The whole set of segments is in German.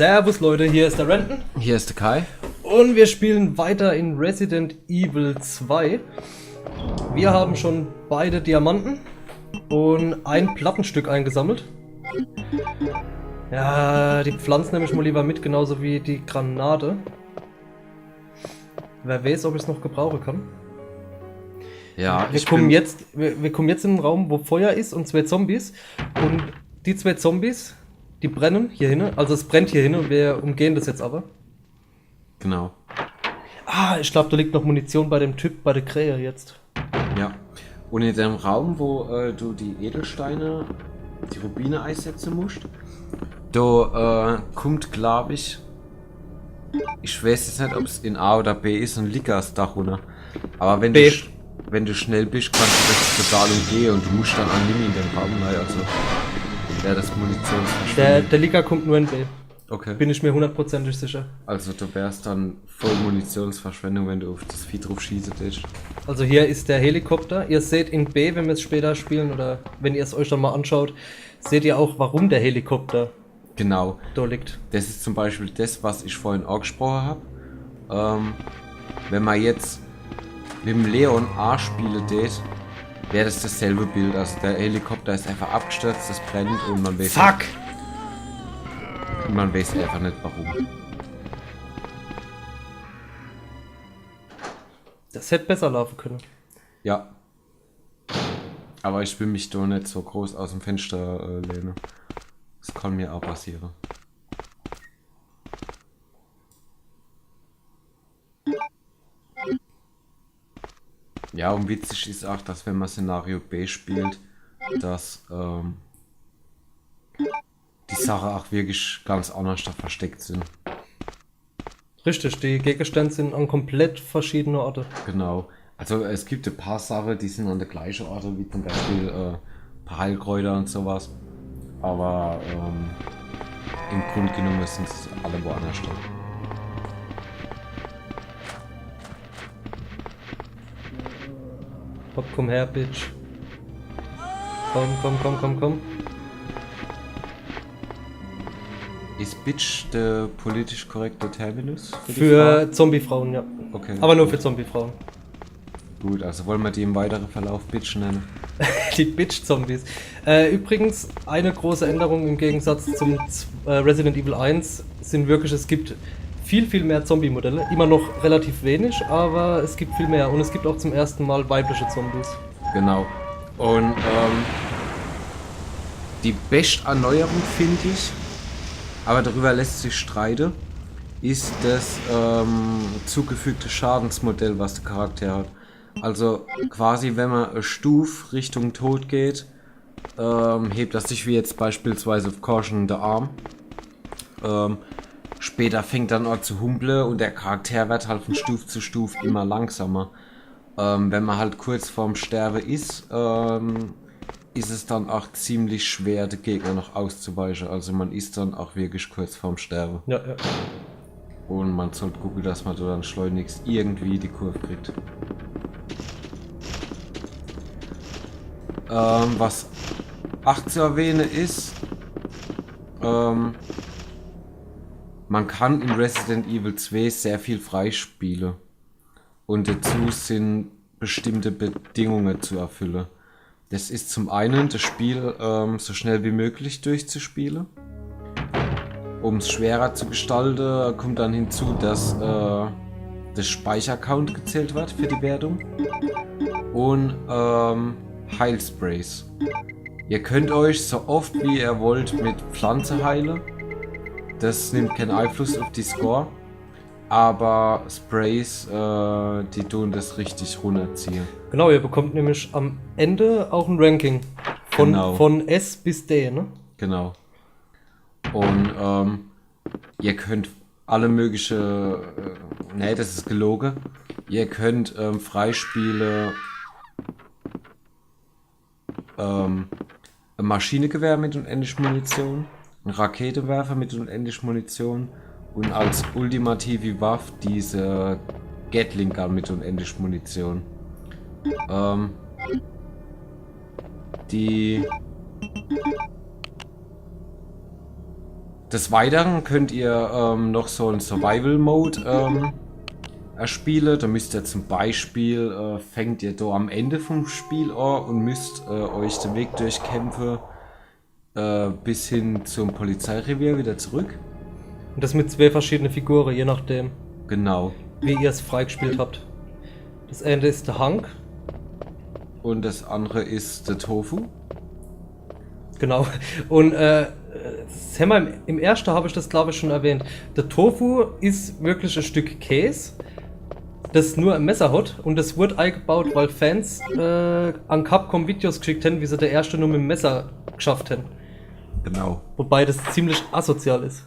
Servus Leute, hier ist der Renton. Hier ist der Kai. Und wir spielen weiter in Resident Evil 2. Wir haben schon beide Diamanten und ein Plattenstück eingesammelt. Ja, die Pflanzen nehme ich mal lieber mit, genauso wie die Granate. Wer weiß, ob ich es noch gebrauchen kann. Ja, wir kommen jetzt in einen Raum, wo Feuer ist und zwei Zombies. Und die zwei Zombies, die brennen hier hin. Also es brennt hier hin und wir umgehen das jetzt aber. Genau. Ah, ich glaube, da liegt noch Munition bei dem Typ, bei der Krähe jetzt. Ja. Und in dem Raum, wo du die Edelsteine, die Rubine einsetzen musst, da kommt, glaube ich weiß jetzt nicht, ob es in A oder B ist, ein Ligas-Dach runter. Aber wenn du schnell bist, kannst du das total umgehen und du musst dann an in den Raum rein. Also wäre das Munitionsverschwendung. Der Liga kommt nur in B. Okay. Bin ich mir hundertprozentig sicher. Also du wärst dann voll Munitionsverschwendung, wenn du auf das Vieh drauf schießen willst. Also hier ist der Helikopter. Ihr seht in B, wenn wir es später spielen oder wenn ihr es euch dann mal anschaut, seht ihr auch, warum der Helikopter Genau. da liegt. Das ist zum Beispiel das, was ich vorhin angesprochen habe. Wenn man jetzt mit dem Leon A spielen tät, wäre das dasselbe Bild. Also der Helikopter ist einfach abgestürzt, das brennt und man weiß Fuck! Und man weiß einfach nicht warum. Das hätte besser laufen können. Ja. Aber ich will mich da nicht so groß aus dem Fenster lehnen. Das kann mir auch passieren. Ja, und witzig ist auch, dass wenn man Szenario B spielt, dass die Sachen auch wirklich ganz anders da versteckt sind. Richtig, die Gegenstände sind an komplett verschiedene Orte. Genau. Also es gibt ein paar Sachen, die sind an der gleichen Orte, wie zum Beispiel ein paar Heilkräuter und sowas. Aber im Grunde genommen sind es alle woanders da. Hopp, komm her, Bitch. Komm. Ist Bitch der politisch korrekte Terminus? Für Zombiefrauen, ja. Okay. Aber nur für Zombiefrauen. Gut, also wollen wir die im weiteren Verlauf Bitch nennen? Die Bitch-Zombies. Übrigens, eine große Änderung im Gegensatz zum Resident Evil 1 sind wirklich, es gibt viel mehr Zombie-Modelle. Immer noch relativ wenig, aber es gibt viel mehr. Und es gibt auch zum ersten Mal weibliche Zombies. Genau. Und die beste Erneuerung finde ich, aber darüber lässt sich streiten, ist das zugefügte Schadensmodell, was der Charakter hat. Also quasi, wenn man eine Stufe Richtung Tod geht, hebt das sich wie jetzt beispielsweise auf Caution der Arm. Später fängt dann auch zu humpeln und der Charakter wird halt von Stufe zu Stufe immer langsamer. Wenn man halt kurz vorm Sterben ist es dann auch ziemlich schwer, den Gegner noch auszuweichen. Also man ist dann auch wirklich kurz vorm Sterben. Ja. Und man sollte gucken, dass man dann schleunigst irgendwie die Kurve kriegt. Was auch zu erwähnen ist, man kann in Resident Evil 2 sehr viel freispielen. Und dazu sind bestimmte Bedingungen zu erfüllen. Das ist zum einen das Spiel so schnell wie möglich durchzuspielen. Um es schwerer zu gestalten, kommt dann hinzu, dass das Speichercount gezählt wird für die Wertung. Und Heilsprays. Ihr könnt euch so oft wie ihr wollt mit Pflanze heilen. Das nimmt keinen Einfluss auf die Score. Aber Sprays, die tun das richtig runterziehen. Genau, ihr bekommt nämlich am Ende auch ein Ranking. Von S bis D, ne? Genau. Und ihr könnt alle mögliche... nee, das ist gelogen. Ihr könnt freispielen... ein Maschinengewehr mit unendlich Munition, ein Raketenwerfer mit unendlich Munition und als ultimative Waffe diese Gatling Gun mit unendlich Munition. Des Weiteren könnt ihr noch so einen Survival-Mode erspielen. Da müsst ihr zum Beispiel, fängt ihr da am Ende vom Spiel an und müsst euch den Weg durchkämpfen bis hin zum Polizeirevier wieder zurück. Und das mit 2 verschiedenen Figuren, je nachdem, Genau. wie ihr es freigespielt habt. Das Ende ist der Hank. Und das andere ist der Tofu. Genau. Und das haben wir im ersten habe ich das glaube ich schon erwähnt. Der Tofu ist wirklich ein Stück Käse, das nur ein Messer hat. Und das wurde eingebaut, weil Fans an Capcom Videos geschickt haben, wie sie der erste nur mit dem Messer geschafft haben. Genau. Wobei das ziemlich asozial ist.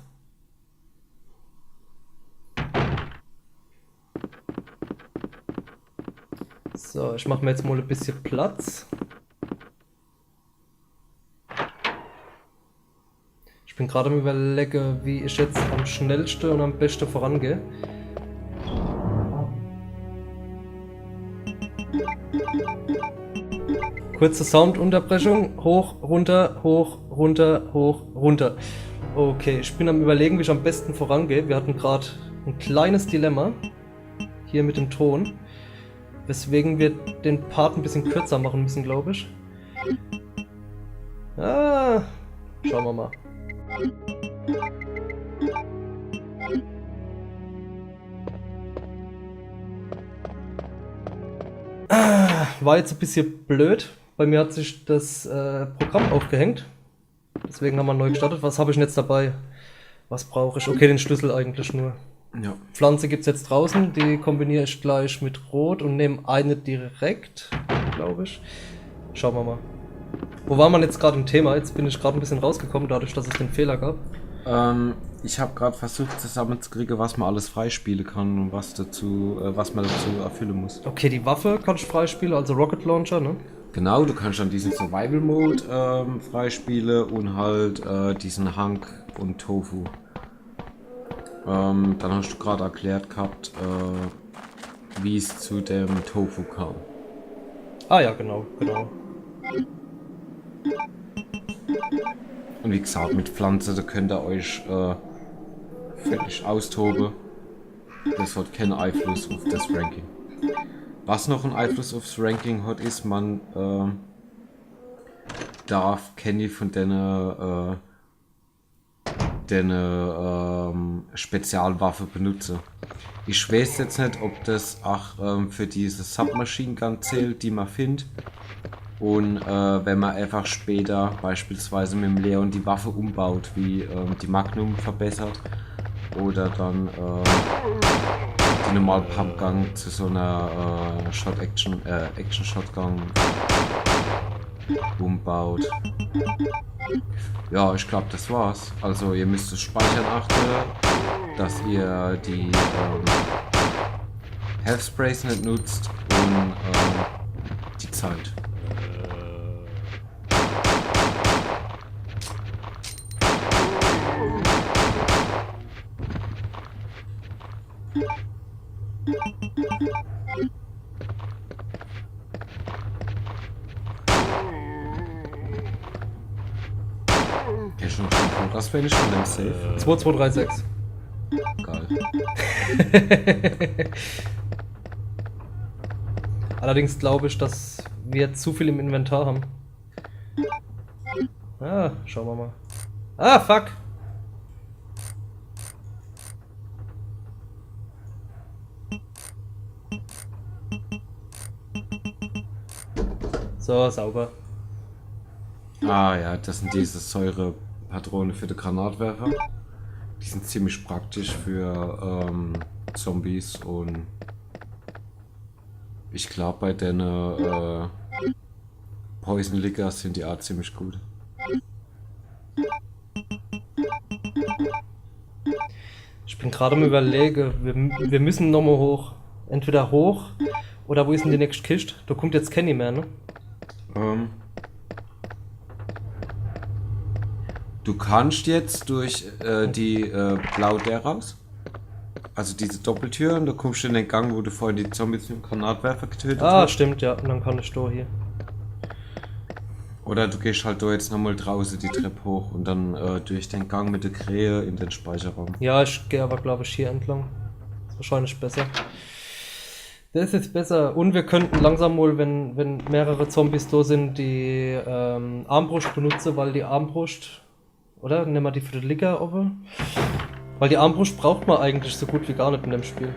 So, ich mache mir jetzt mal ein bisschen Platz. Ich bin gerade am Überlegen, wie ich jetzt am schnellsten und am besten vorangehe. Kurze Soundunterbrechung. Hoch, runter, hoch, runter, hoch, runter. Okay, ich bin am Überlegen, wie ich am besten vorangehe. Wir hatten gerade ein kleines Dilemma hier mit dem Ton, weswegen wir den Part ein bisschen kürzer machen müssen, glaube ich. Schauen wir mal. War jetzt ein bisschen blöd. Bei mir hat sich das Programm aufgehängt. Deswegen haben wir neu gestartet. Was habe ich denn jetzt dabei? Was brauche ich? Okay, den Schlüssel eigentlich nur. Ja. Pflanze gibt es jetzt draußen. Die kombiniere ich gleich mit Rot und nehme eine direkt, glaube ich. Schauen wir mal. Wo war man jetzt gerade im Thema? Jetzt bin ich gerade ein bisschen rausgekommen, dadurch, dass es den Fehler gab. Ich habe gerade versucht zusammenzukriegen, was man alles freispielen kann und was man dazu erfüllen muss. Okay, die Waffe kann ich freispielen, also Rocket Launcher, ne? Genau, du kannst dann diesen Survival-Mode freispielen und halt diesen Hank und Tofu. Dann hast du gerade erklärt gehabt, wie es zu dem Tofu kam. Ah ja, genau. Und wie gesagt, mit Pflanze, da könnt ihr euch völlig austoben. Das hat keinen Einfluss auf das Ranking. Was noch einen Einfluss aufs Ranking hat, ist, man darf Kenny von deiner Spezialwaffe benutzen. Ich weiß jetzt nicht, ob das auch für diese Submachine Gun zählt, die man findet. Und wenn man einfach später beispielsweise mit dem Leon die Waffe umbaut, wie die Magnum verbessert oder dann die normale Pumpgun zu so einer Action-Shotgun umbaut. Ja, ich glaube, das war's. Also ihr müsst das Speichern achten, dass ihr die Health Sprays nicht nutzt und die Zeit. Okay, schon was bin ich von dem Safe? 2236. Geil. Allerdings glaube ich, dass wir zu viel im Inventar haben. Schauen wir mal. Fuck! So, sauber. Ah ja, das sind diese Säurepatronen für die Granatwerfer. Die sind ziemlich praktisch für Zombies und ich glaube bei den Poison Lickers sind die auch ziemlich gut. Ich bin gerade am Überlegen, wir müssen nochmal hoch. Entweder hoch oder wo ist denn die nächste Kiste? Da kommt jetzt Kenny mehr, ne? Du kannst jetzt durch die blaue der raus. Also diese Doppeltür und da kommst du in den Gang, wo du vorhin die Zombies mit dem Granatwerfer getötet hast. Stimmt, ja. Und dann kann ich da hier. Oder du gehst halt da jetzt nochmal draußen die Treppe hoch und dann durch den Gang mit der Krähe in den Speicherraum. Ja, ich gehe aber, glaube ich, hier entlang. Ist wahrscheinlich besser. Das ist besser. Und wir könnten langsam mal, wenn mehrere Zombies da sind, die Armbrust benutzen, weil die Armbrust... Oder? Nehmen wir die für den Licker oben. Weil die Armbrust braucht man eigentlich so gut wie gar nicht in dem Spiel.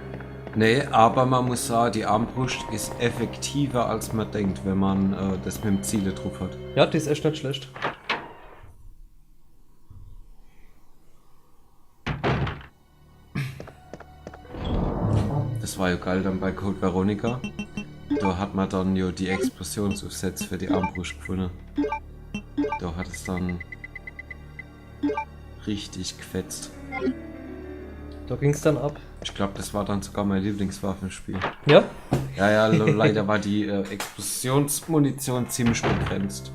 Nee, aber man muss sagen, die Armbrust ist effektiver als man denkt, wenn man das mit dem Ziele drauf hat. Ja, die ist echt nicht schlecht. Das war ja geil dann bei Code Veronica. Da hat man dann ja die Explosionsaufsätze für die Armbrust gefunden. Da hat es dann richtig gefetzt. Da ging es dann ab. Ich glaube, das war dann sogar mein Lieblingswaffe im Spiel. Ja? Ja, leider war die Explosionsmunition ziemlich begrenzt.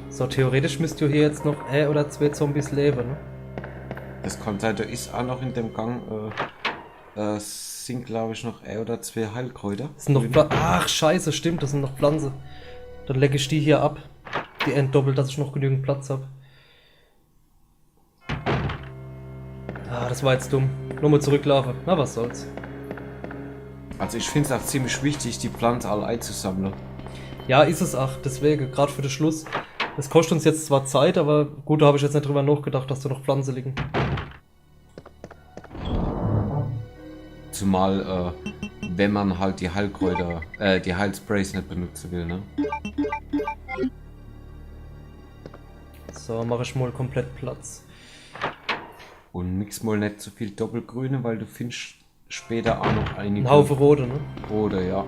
So, theoretisch müsst ihr hier jetzt noch oder 2 Zombies leben, ne? Das kann sein, da ist auch noch in dem Gang, sind glaube ich noch oder 2 Heilkräuter. Das sind noch Ach, scheiße, stimmt, das sind noch Pflanzen. Dann lecke ich die hier ab. Die entdoppelt, dass ich noch genügend Platz habe. Ah, das war jetzt dumm. Nur mal zurücklaufen. Na, was soll's. Also ich finde es auch ziemlich wichtig, die Pflanze alle einzusammeln. Ja, ist es auch. Deswegen, gerade für den Schluss. Das kostet uns jetzt zwar Zeit, aber gut, da habe ich jetzt nicht drüber nachgedacht, dass da noch Pflanzen liegen. Zumal, wenn man halt die Heilkräuter, die Heilsprays nicht benutzen will, ne? So, mache ich mal komplett Platz. Und mix mal nicht so viel Doppelgrüne, weil du findest später auch noch einige... Ein Haufen rote, ne? Rote, ja.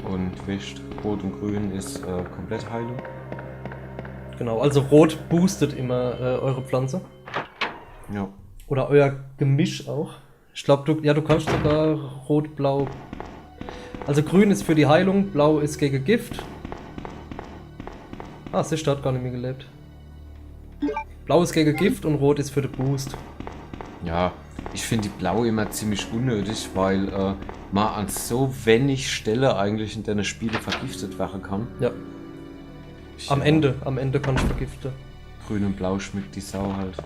Und wischt, Rot und Grün ist komplett Heilung. Genau, also rot boostet immer eure Pflanze. Ja. Oder euer Gemisch auch. Ich glaube, du kannst sogar rot, blau. Also grün ist für die Heilung, blau ist gegen Gift. Ah, Sister hat gar nicht mehr gelebt. Blau ist gegen Gift und rot ist für den Boost. Ja, ich finde die blaue immer ziemlich unnötig, weil man an so wenig Stelle eigentlich in deine Spiele vergiftet werden kann. Ja. Am Ende kann ich vergiften. Grün und blau schmeckt die Sau halt.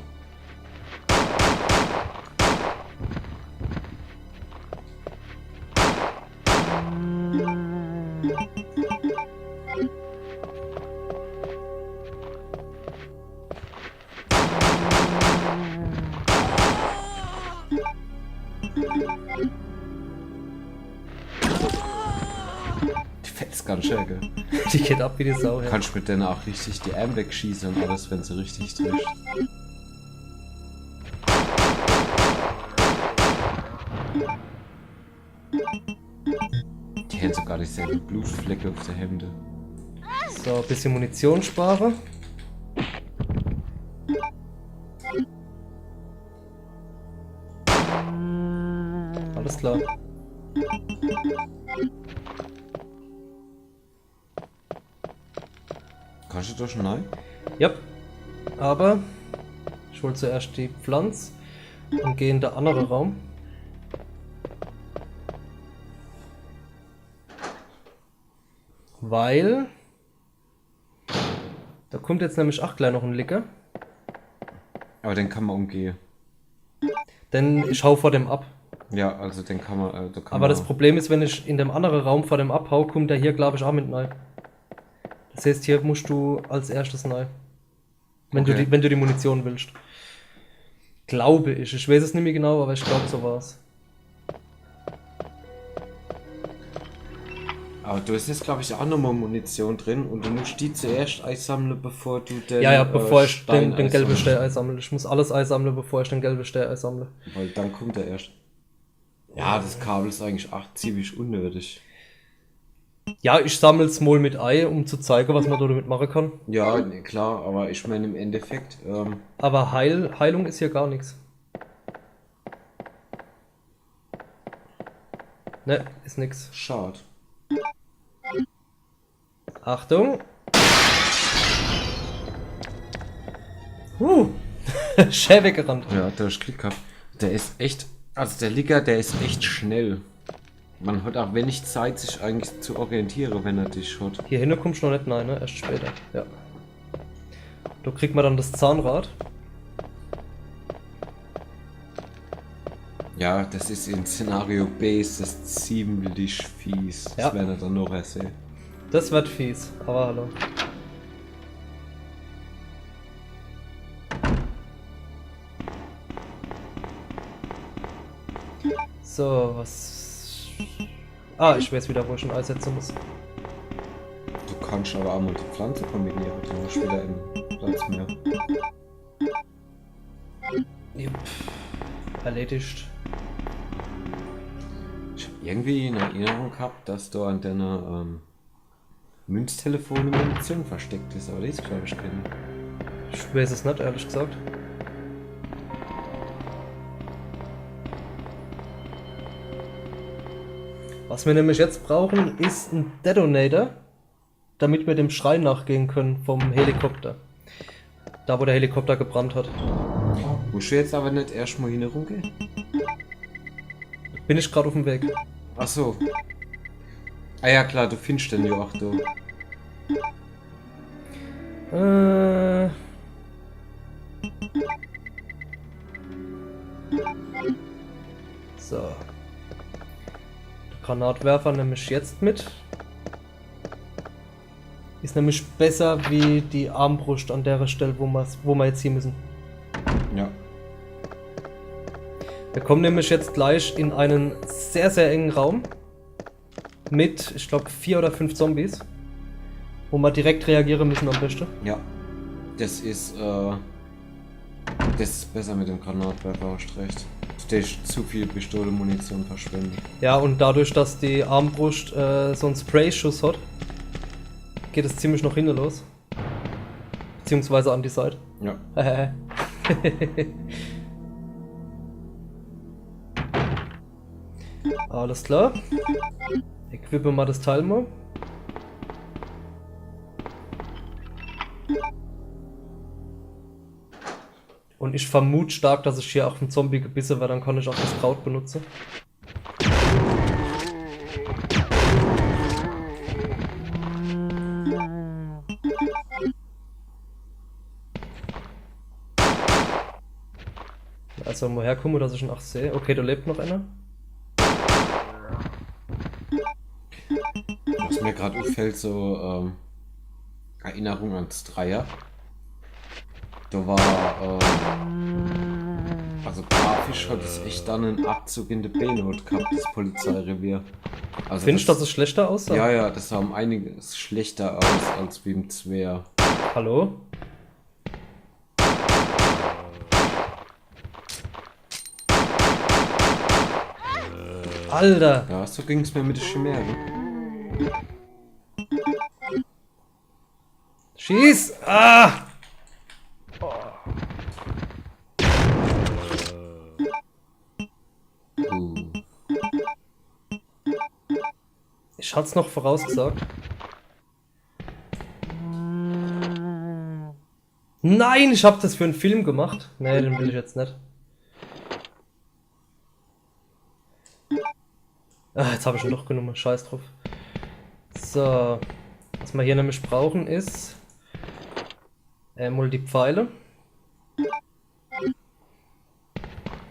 Die fetzt ganz schön, gell? Die geht ab wie die Sau, ja. Kannst mit denen auch richtig die Arme wegschießen und alles, wenn sie richtig trifft. Die haben sogar dieselben Blutflecke auf der Hemde. So, ein bisschen Munition sparen. Alles klar. Kannst du das schon rein? Ja. Aber ich hole zuerst die Pflanze und gehe in den anderen Raum. Weil da kommt jetzt nämlich auch gleich noch ein Licker. Aber den kann man umgehen. Denn ich hau vor dem ab. Ja, also den kann man. Da kann Aber man das Problem ist, wenn ich in dem anderen Raum vor dem abhau, kommt der hier, glaube ich, auch mit rein. Das heißt, hier musst du als erstes rein. Wenn, Okay. wenn du die Munition willst. Glaube ich. Ich weiß es nicht mehr genau, aber ich glaube, so war es. Aber du hast jetzt, glaube ich, auch nochmal Munition drin und du musst die zuerst einsammeln, bevor du den. Ja, bevor ich Stein den gelben einsammelst. Stern einsammle. Ich muss alles einsammeln, bevor ich den gelben Stern einsammle. Weil dann kommt er erst. Ja, das Kabel ist eigentlich auch ziemlich unnötig. Ja, ich sammle es mal mit Ei, um zu zeigen, was man damit machen kann. Ja, nee, klar, aber ich meine im Endeffekt, Aber Heilung ist hier gar nichts. Ne, ist nix. schade. Achtung! Schön weggerannt. Ja, da hast du Glück gehabt. Der ist echt, also der Licker, der ist echt schnell. Man hat auch wenig Zeit, sich eigentlich zu orientieren, wenn er dich hat. Hier hinten kommst du noch nicht, nein, ne? Erst später. Ja. Da kriegt man dann das Zahnrad. Ja, das ist in Szenario B ist das ziemlich fies. Ja. Das werden wir dann noch ersehen. Das wird fies, aber hallo. So, was... Ah, ich weiß wieder, wo ich ein Ei setzen muss. Du kannst aber auch mal die Pflanze kombinieren, dann hast du wieder einen Platz mehr. Jupp. Erledigt. Ich habe irgendwie in Erinnerung gehabt, dass da an deiner Münztelefone Munition versteckt ist, aber die ist glaube ich keine. Ich weiß es nicht, ehrlich gesagt. Was wir nämlich jetzt brauchen, ist ein Detonator, damit wir dem Schrei nachgehen können vom Helikopter. Da, wo der Helikopter gebrannt hat. Musst du jetzt aber nicht erstmal hin rumgehen? Bin ich gerade auf dem Weg. Ach so. Ah ja klar, du findest den ja auch da. So. Der Granatwerfer nehme ich jetzt mit. Ist nämlich besser wie die Armbrust an der Stelle, wo wir jetzt hier müssen. Ja. Wir kommen nämlich jetzt gleich in einen sehr, sehr engen Raum. Mit, ich glaube, 4 oder 5 Zombies. Wo wir direkt reagieren müssen am besten. Ja. Das ist besser mit dem Granatwerfer, hast recht. Du hast zu viel Pistole-Munition verschwendet. Ja, und dadurch, dass die Armbrust so einen Spray-Schuss hat, geht es ziemlich nach hinten los. Beziehungsweise an die Seite. Ja. Alles klar. Equippen mal das Teil mal. Und ich vermute stark, dass ich hier auch einen Zombie gebisse, weil dann kann ich auch das Kraut benutzen. Also mal herkommen, dass ich ihn auch sehe. Okay, da lebt noch einer. Was mir gerade auffällt, so Erinnerung ans Dreier. Da war, also grafisch hat es echt dann einen Abzug in der B-Not gehabt, das Polizeirevier. Also Findest du, dass es schlechter aussah? Ja, ja, das sah um einiges schlechter aus als wie im Zwer. Hallo? Alter! Ja, so ging es mir mit der Chimäre. Schieß! Ah! Ich hat's noch vorausgesagt. Nein, ich hab das für einen Film gemacht. Nee, den will ich jetzt nicht. Ah, jetzt habe ich ihn doch genommen. Scheiß drauf. So. Was wir hier nämlich brauchen ist einmal die Pfeile.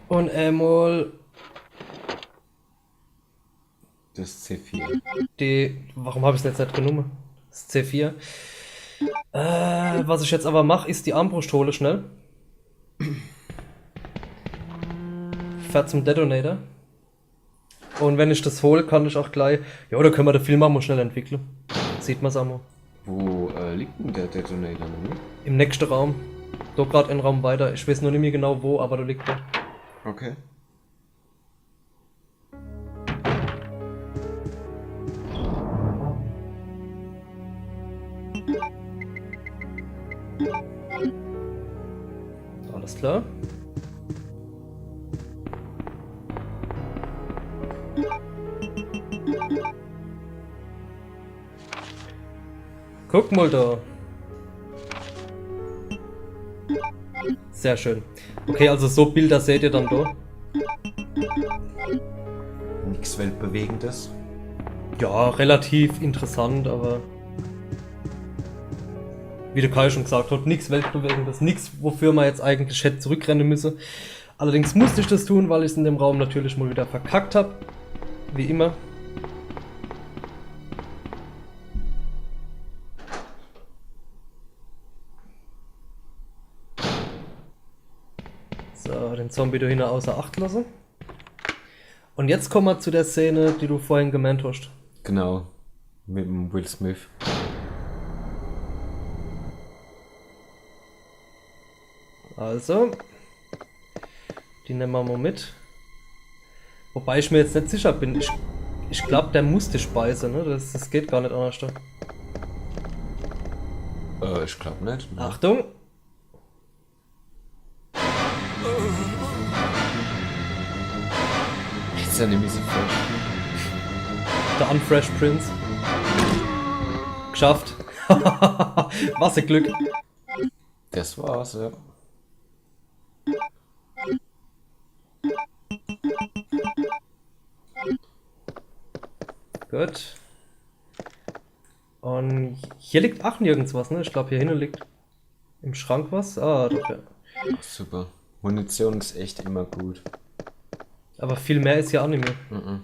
Und einmal Das C4. die... Warum habe ich es jetzt nicht genommen? Das C4. Was ich jetzt aber mache, ist die Armbrust hole schnell. Fährt zum Detonator. Und wenn ich das hole, kann ich auch gleich... Ja, da können wir den Film auch mal schnell entwickeln. Sieht man es auch mal. Wo liegt denn der Detonator noch? Im nächsten Raum. Da gerade einen Raum weiter. Ich weiß noch nicht mehr genau wo, aber da liegt er. Okay. Alles klar. Guck mal da. Sehr schön. Okay, also so Bilder seht ihr dann da. Nichts nichts Weltbewegendes. Ja, relativ interessant, aber wie der Kai schon gesagt hat, nichts Weltbewegendes, nichts, wofür man jetzt eigentlich hätte zurückrennen müssen. Allerdings musste ich das tun, weil ich es in dem Raum natürlich mal wieder verkackt habe. Wie immer. So, den Zombie da hinten außer Acht lassen. Und jetzt kommen wir zu der Szene, die du vorhin gemeint hast. Genau. Mit dem Will Smith. Also, die nehmen wir mal mit. Wobei ich mir jetzt nicht sicher bin. Ich glaube, der muss die Speise, ne? Das geht gar nicht anders. Ich glaube nicht. Ne? Achtung! Ist ja nämlich so fresh. Der Unfresh Prince. Geschafft. Was ein Glück. Das war's, ja. Gut. Und hier liegt auch nirgends was, ne? Ich glaube, hier hinten liegt im Schrank was. Ah, doch, ja. Super. Munition ist echt immer gut. Aber viel mehr ist hier auch nicht mehr. Mhm.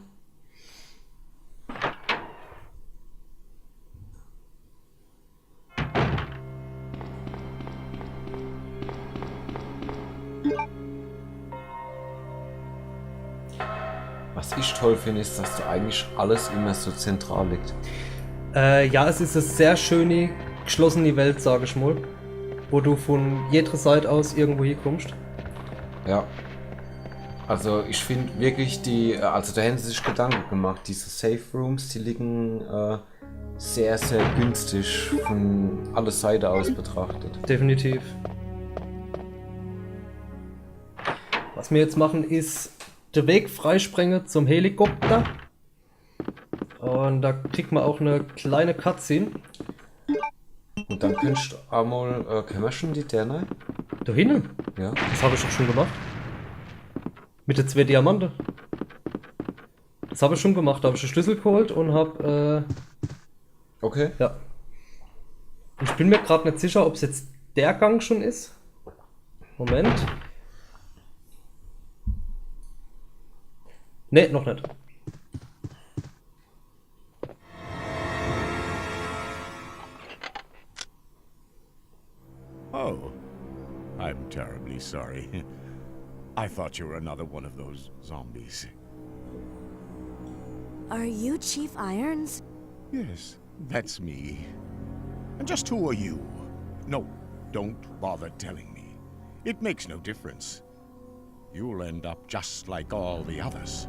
Was ich toll finde, ist, dass da eigentlich alles immer so zentral liegt. Ja, es ist eine sehr schöne, geschlossene Welt, sage ich mal. Wo du von jeder Seite aus irgendwo hier kommst. Ja. Also ich finde wirklich also da hätten sie sich Gedanken gemacht. Diese Safe Rooms, die liegen sehr, sehr günstig von aller Seite aus betrachtet. Definitiv. Was wir jetzt machen, ist den Weg freisprengen zum Helikopter. Und da kriegt man auch eine kleine Cutscene. Und dann könntest du einmal, können wir schon die Derne? Da hinten? Ja. Das habe ich doch schon gemacht. Mit den 2 Diamanten. Das habe ich schon gemacht. Da habe ich den Schlüssel geholt und habe, Okay. ja. Ich bin mir gerade nicht sicher, ob es jetzt der Gang schon ist. Moment. Ne, noch nicht. Oh, I'm terribly sorry. I thought you were another one of those zombies. Are you Chief Irons? Yes, that's me. And just who are you? No, don't bother telling me. It makes no difference. You'll end up just like all the others.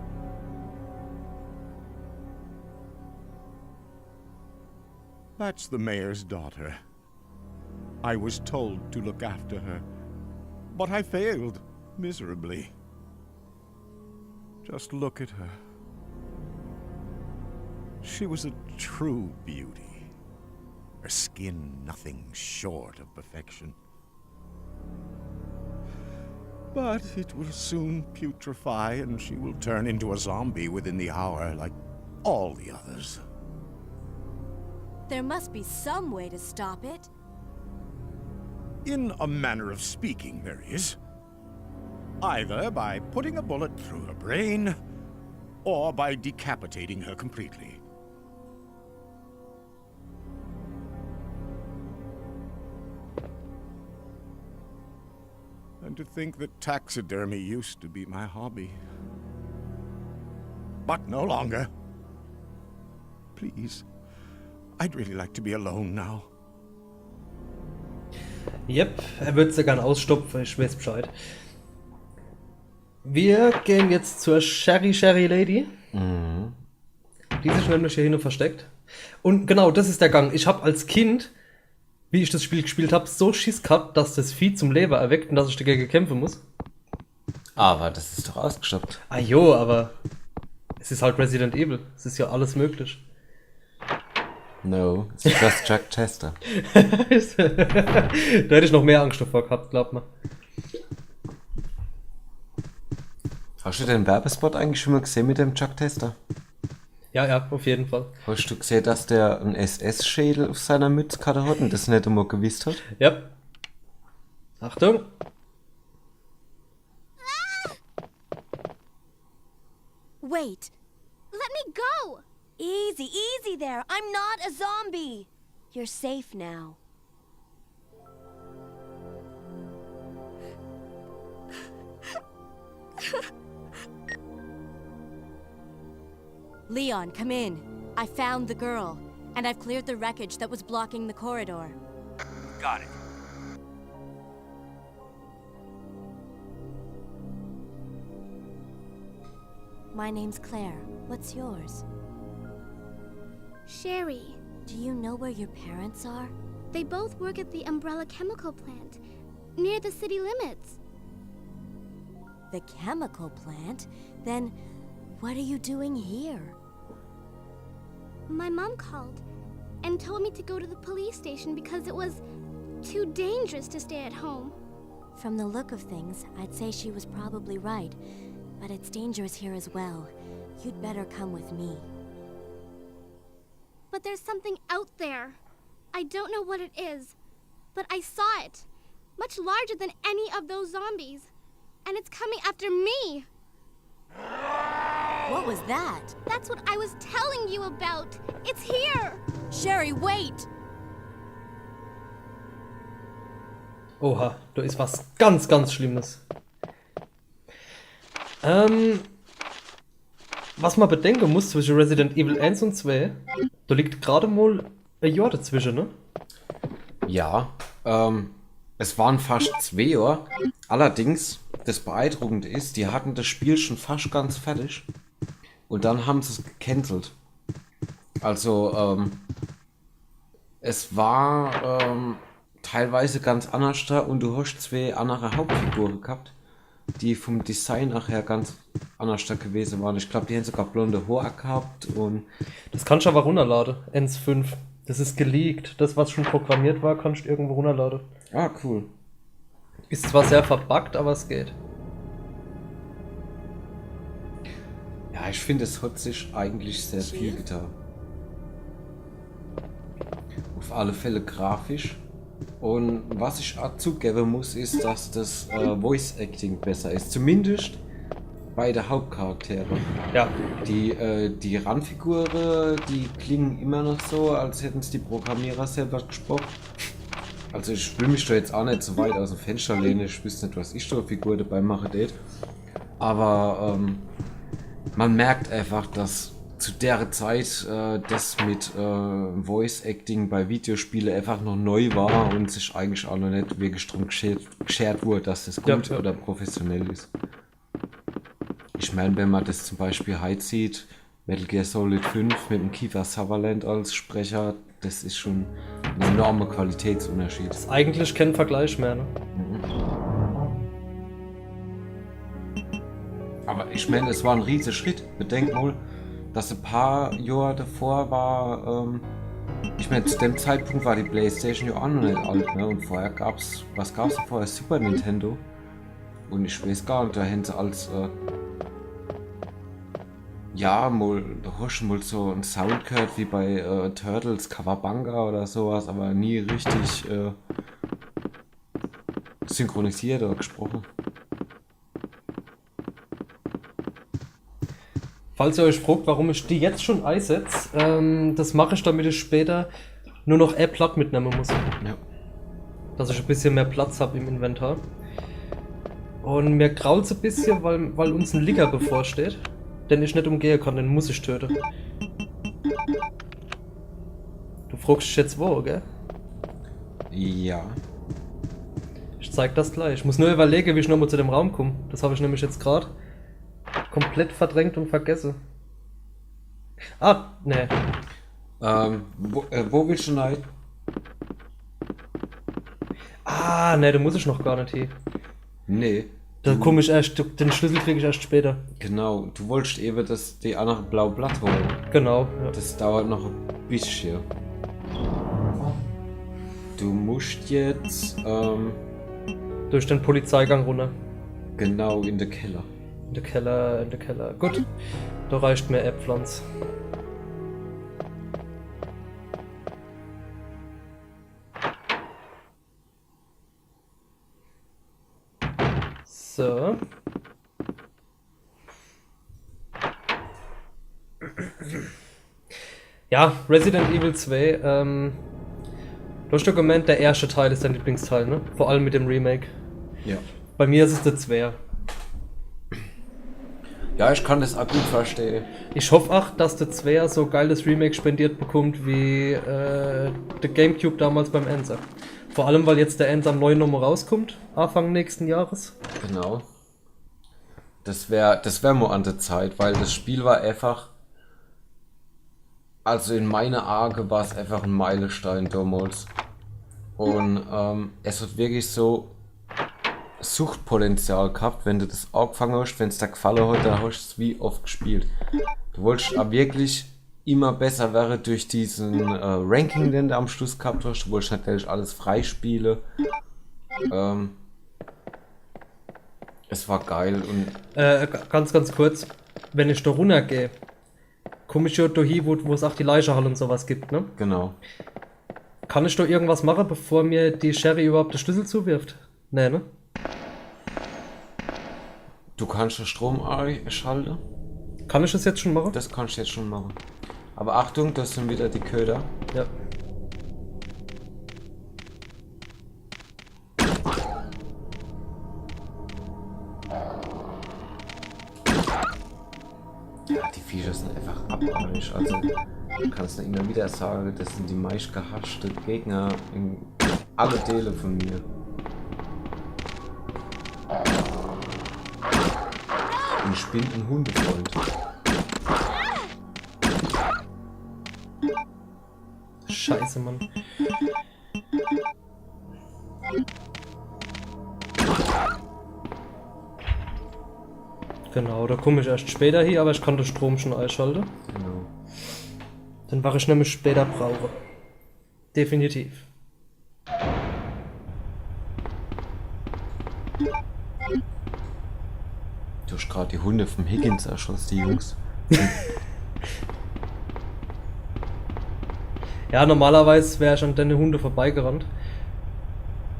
That's the mayor's daughter. I was told to look after her, but I failed miserably. Just look at her. She was a true beauty. Her skin nothing short of perfection. But it will soon putrefy and she will turn into a zombie within the hour like all the others. There must be some way to stop it. In a manner of speaking, there is. Either by putting a bullet through her brain, or by decapitating her completely. And to think that taxidermy used to be my hobby. But no longer. Please, I'd really like to be alone now. Yep, er wird sie gern ausstopfen, ich weiß Bescheid. Wir gehen jetzt zur Sherry Lady. Mhm. Die ist nämlich hier hinten versteckt. Und genau, das ist der Gang. Ich habe als Kind, wie ich das Spiel gespielt habe, so Schiss gehabt, dass das Vieh zum Leben erweckt und dass ich dagegen kämpfen muss. Aber das ist doch ausgestoppt. Ah jo, aber es ist halt Resident Evil. Es ist ja alles möglich. No, it's just Jack Chester. Da hätte ich noch mehr Angst davor gehabt, glaub mir. Hast du den Werbespot eigentlich schon mal gesehen mit dem Chuck Tester? Ja, ja, auf jeden Fall. Hast du gesehen, dass der einen SS-Schädel auf seiner Mützkarte hat und das nicht einmal gewusst hat? Ja. Achtung. Wait. Let me go! Easy, easy there. I'm not a zombie. You're safe now. Leon, come in. I found the girl, and I've cleared the wreckage that was blocking the corridor. Got it. My name's Claire. What's yours? Sherry. Do you know where your parents are? They both work at the Umbrella Chemical Plant, near the city limits. The chemical plant? Then what are you doing here? My mom called and told me to go to the police station because it was too dangerous to stay at home. From the look of things, I'd say she was probably right. But it's dangerous here as well. You'd better come with me. But there's something out there. I don't know what it is, but I saw it. Much larger than any of those zombies. And it's coming after me. What was that? That's what I was telling you about. It's here. Sherry, wait! Oha, da ist was ganz, ganz Schlimmes. Was man bedenken muss zwischen Resident Evil 1 und 2, da liegt gerade mal ein Jahr dazwischen, ne? Ja, es waren fast 2 Jahre. Allerdings, das Beeindruckende ist, die hatten das Spiel schon fast ganz fertig. Und dann haben sie es gecancelt. Also, es war teilweise ganz anders da und du hast 2 andere Hauptfiguren gehabt, die vom Design nachher ganz anders da gewesen waren. Ich glaube, die haben sogar blonde Haare gehabt und... Das kannst du aber runterladen, ENS 5. Das ist geleakt. Das, was schon programmiert war, kannst du irgendwo runterladen. Ah, cool. Ist zwar sehr verbuggt, aber es geht. Ja, ich finde, es hat sich eigentlich sehr viel getan. Auf alle Fälle grafisch. Und was ich auch zugeben muss, ist, dass das Voice Acting besser ist. Zumindest bei der Hauptcharaktere. Ja, Die Randfiguren, die klingen immer noch so, als hätten es die Programmierer selber gesprochen. Also ich will mich da jetzt auch nicht so weit aus dem Fenster lehnen. Ich wüsste nicht, was ich da für Figur dabei mache. Aber man merkt einfach, dass zu der Zeit das mit Voice Acting bei Videospielen einfach noch neu war und sich eigentlich auch noch nicht wirklich drum geschert wurde, dass das gut Ja. oder professionell ist. Ich meine, wenn man das zum Beispiel heute sieht, Metal Gear Solid 5 mit dem Kiefer Sutherland als Sprecher, das ist schon ein enormer Qualitätsunterschied. ist eigentlich kein Vergleich mehr, ne? Aber ich meine, es war ein riesiger Schritt. Bedenkt mal, dass ein paar Jahre davor war, ich meine, zu dem Zeitpunkt war die PlayStation ja auch noch nicht alt, ne? Und vorher gab's, was gab's da vorher? Super Nintendo. Und ich weiß gar nicht, da hätten sie als, ja, mal, da hast du mal so einen Sound gehört wie bei Turtles Kawabanga oder sowas, aber nie richtig synchronisiert oder gesprochen. Falls ihr euch fragt, warum ich die jetzt schon einsetze, das mache ich, damit ich später nur noch Platt mitnehmen muss. Ja. Dass ich ein bisschen mehr Platz habe im Inventar. Und mir graut ein bisschen, weil uns ein Ligger bevorsteht, den ich nicht umgehen kann, den muss ich töten. Du fragst dich jetzt wo, gell? Ja. Ich zeig das gleich. Ich muss nur überlegen, wie ich nochmal zu dem Raum komme. Das habe ich nämlich jetzt gerade komplett verdrängt und vergessen. Ah, ne. Wo willst du rein? Ah, ne, da muss ich noch gar nicht hin. Nee. Da komme ich erst, den Schlüssel kriege ich erst später. Genau, du wolltest eben die andere blaue Blatt holen. Genau, ja. Das dauert noch ein bisschen. Du musst jetzt Durch den Polizeigang runter. genau in den Keller. In der Keller, in der Keller. Gut, da reicht mir Äpflanz. So. Ja, Resident Evil 2, du hast doch gemeint, der erste Teil ist dein Lieblingsteil, ne? Vor allem mit dem Remake. Ja. Bei mir ist es der 2. Ja, ich kann das auch gut verstehen. Ich hoffe auch, dass der 2 so geiles Remake spendiert bekommt wie der Gamecube damals beim Enser. Vor allem, weil jetzt der Enser 9 Nummer rauskommt, Anfang nächsten Jahres. Genau. Das wär mal an der Zeit, weil das Spiel war einfach. Also in meiner Augen war es einfach ein Meilenstein damals. Und es hat wirklich so Suchtpotenzial gehabt, wenn du das angefangen hast, wenn es dir gefallen hat, dann hast du es wie oft gespielt. Du wolltest aber wirklich immer besser werden durch diesen Ranking, den du am Schluss gehabt hast. Du wolltest natürlich alles freispielen. Es war geil und Ganz kurz, wenn ich da runtergehe, komme ich ja da hin, wo es auch die Leichenhalle und sowas gibt, ne? genau. Kann ich da irgendwas machen, bevor mir die Sherry überhaupt den Schlüssel zuwirft? Nee, ne? Du kannst den Strom einschalten. Kann ich das jetzt schon machen? Das kannst du jetzt schon machen. Aber Achtung, das sind wieder die Köder. Ja. Ja, die Viecher sind einfach abartig. Also, du kannst nicht immer wieder sagen, das sind die meist gehasste Gegner in alle Teile von mir. Und ich bin ein Hundefreund. Scheiße, Mann. Genau, da komme ich erst später hier, aber ich kann den Strom schon einschalten. Genau. Dann was ich nämlich später brauche. Definitiv. Du hast gerade die Hunde vom Higgins erschossen, die Jungs. Ja, normalerweise wäre ich an deine Hunde vorbeigerannt.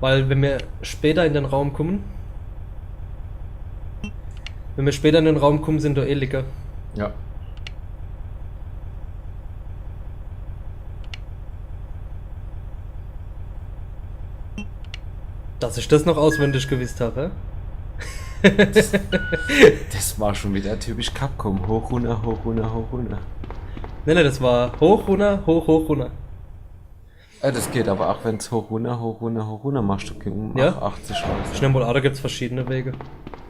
Weil wenn wir später in den Raum kommen, sind da eh Licker. Ja. Dass ich das noch auswendig gewusst habe. Das war schon wieder typisch Capcom. Hoch, runter, hoch, runter, hoch, runter. Ne, das war hoch, runter, hoch, hoch, runter. Das geht aber auch, wenn es hoch, runter, hoch, runter, hoch, runter machst, du um Ja? 80 raus. Ich nehme wohl an, da gibt es verschiedene Wege.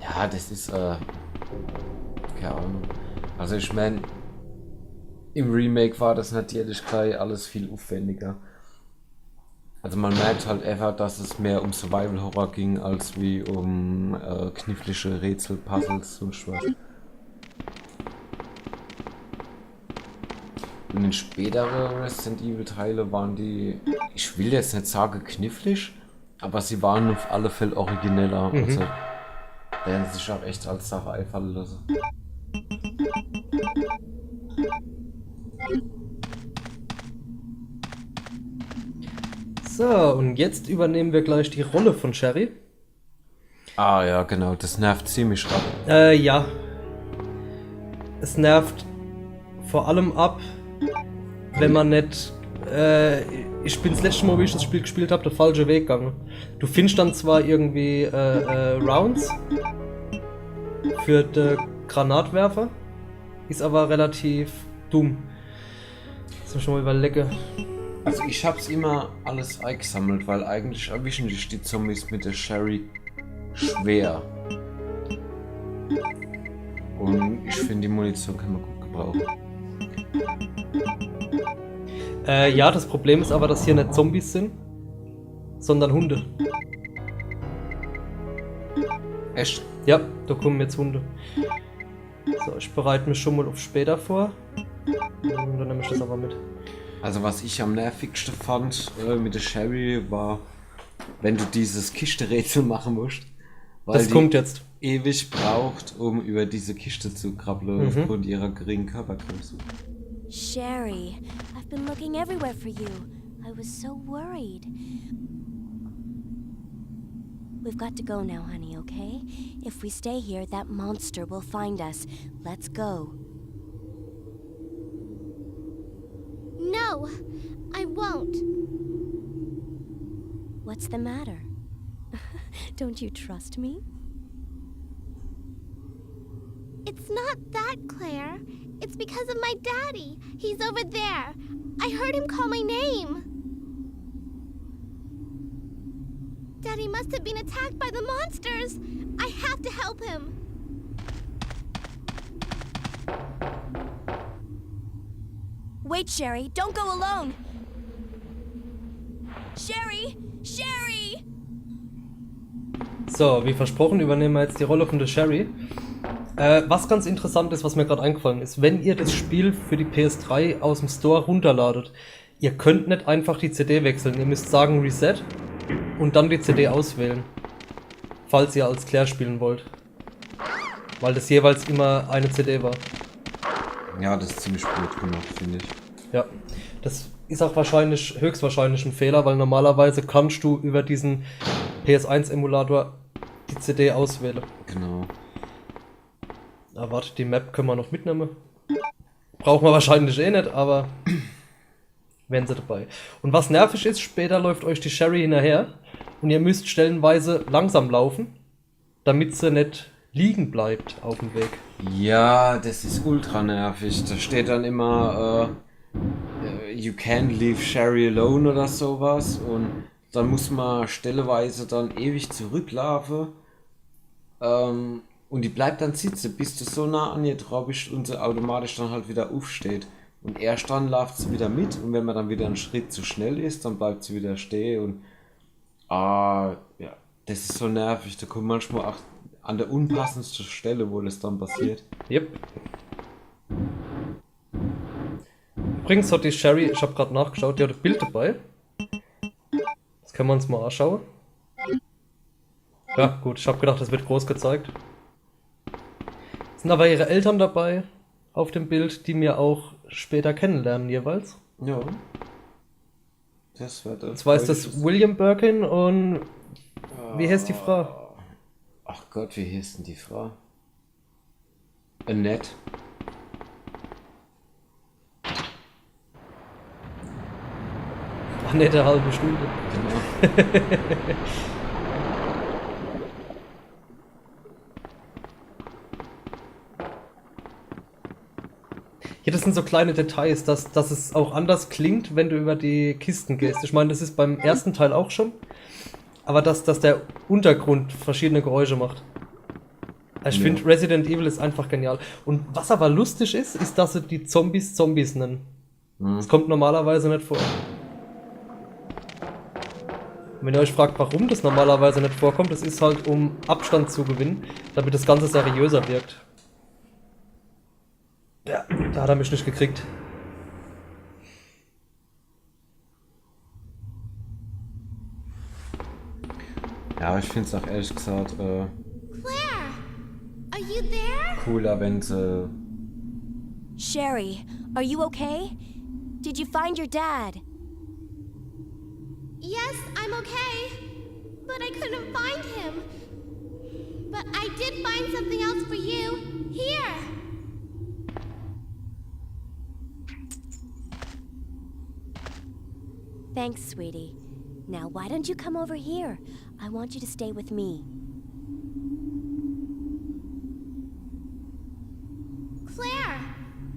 Ja, das ist, keine Ahnung. Also ich meine, im Remake war das natürlich gleich alles viel aufwendiger. Also man merkt halt einfach, dass es mehr um Survival Horror ging, als wie um knifflige Rätsel, Puzzles und was. In den späteren Resident Evil Teile waren die, ich will jetzt nicht sagen knifflig, aber sie waren auf alle Fälle origineller. Mhm. Also, der haben sich auch echt als Sache einfallen lassen. So, und jetzt übernehmen wir gleich die Rolle von Sherry. Ah ja, genau, das nervt ziemlich ab. Ja. Es nervt vor allem ab, wenn man nicht. Ich bin das letzte Mal, wie ich das Spiel gespielt habe, der falsche Weg gegangen. Du findest dann zwar irgendwie Rounds für den Granatwerfer, ist aber relativ dumm. Lass mich schon mal überlegen. Also ich hab's immer alles eingesammelt, weil eigentlich erwischen dich die Zombies mit der Sherry schwer. Und ich finde, die Munition kann man gut gebrauchen. Ja, das Problem ist aber, dass hier nicht Zombies sind, sondern Hunde. Echt? Ja, da kommen jetzt Hunde. So, ich bereite mich schon mal auf später vor. Und dann nehme ich das aber mit. Also was ich am nervigsten fand mit der Sherry war, wenn du dieses Kiste-Rätsel machen musst. Weil Das kommt jetzt. ewig braucht, um über diese Kiste zu krabbeln, aufgrund ihrer geringen Körpergröße. Sherry, I've been looking everywhere for you. I was so worried. We've got to go now, honey, okay? If we stay here, that monster will find us. Let's go. No, I won't. What's the matter? Don't you trust me? It's not that, Claire. It's because of my daddy. He's over there. I heard him call my name. Daddy must have been attacked by the monsters. I have to help him. Wait, Sherry, don't go alone. Sherry! Sherry! So, wie versprochen, übernehmen wir jetzt die Rolle von der Sherry. Was ganz interessant ist, was mir gerade eingefallen ist, wenn ihr das Spiel für die PS3 aus dem Store runterladet, ihr könnt nicht einfach die CD wechseln. Ihr müsst sagen Reset und dann die CD auswählen, falls ihr als Claire spielen wollt. Weil das jeweils immer eine CD war. Ja, das ist ziemlich gut gemacht, finde ich. Ja, das ist auch höchstwahrscheinlich ein Fehler, weil normalerweise kannst du über diesen PS1-Emulator die CD auswählen. Genau. Ah, warte, die Map können wir noch mitnehmen. Brauchen wir wahrscheinlich eh nicht, aber wären sie dabei. Und was nervig ist, später läuft euch die Sherry hinterher und ihr müsst stellenweise langsam laufen, damit sie nicht liegen bleibt auf dem Weg. Ja, das ist ultra nervig. Da steht dann immer, you can't leave Sherry alone oder sowas. Und dann muss man stelleweise dann ewig zurücklaufen. Und die bleibt dann sitzen, bis du so nah an ihr drauf bist und sie automatisch dann halt wieder aufsteht. Und erst dann läuft sie wieder mit und wenn man dann wieder einen Schritt zu schnell ist, dann bleibt sie wieder stehen und ja, das ist so nervig. Da kommt manchmal auch an der unpassendsten Stelle, wo das dann passiert. Yep. Übrigens hat die Sherry, ich habe gerade nachgeschaut, die hat ein Bild dabei. Das können wir uns mal anschauen. Ja, gut, ich habe gedacht, das wird groß gezeigt. Sind aber ihre Eltern dabei auf dem Bild, die mir auch später kennenlernen jeweils. Ja. Das wird Und zwar ist das William Birkin und wie heißt die Frau? Ach Gott, wie hieß denn die Frau? Annette. Ach, nette halbe Stunde. Genau. Ja, das sind so kleine Details, dass es auch anders klingt, wenn du über die Kisten gehst. Ich meine, das ist beim ersten Teil auch schon. Aber dass der Untergrund verschiedene Geräusche macht. Ich finde, Resident Evil ist einfach genial. Und was aber lustig ist, ist, dass sie die Zombies nennen. Das kommt normalerweise nicht vor. Und wenn ihr euch fragt, warum das normalerweise nicht vorkommt, das ist halt, um Abstand zu gewinnen, damit das Ganze seriöser wirkt. Ja, da hat er mich nicht gekriegt. Ja, ich finde es auch ehrlich gesagt Claire, are you there? cooler, wenn sie... Sherry, are you okay? Did you find your dad? Yes, I'm okay. But I couldn't find him. But I did find something else for you. Here. Thanks, sweetie. Now, why don't you come over here? I want you to stay with me. Claire,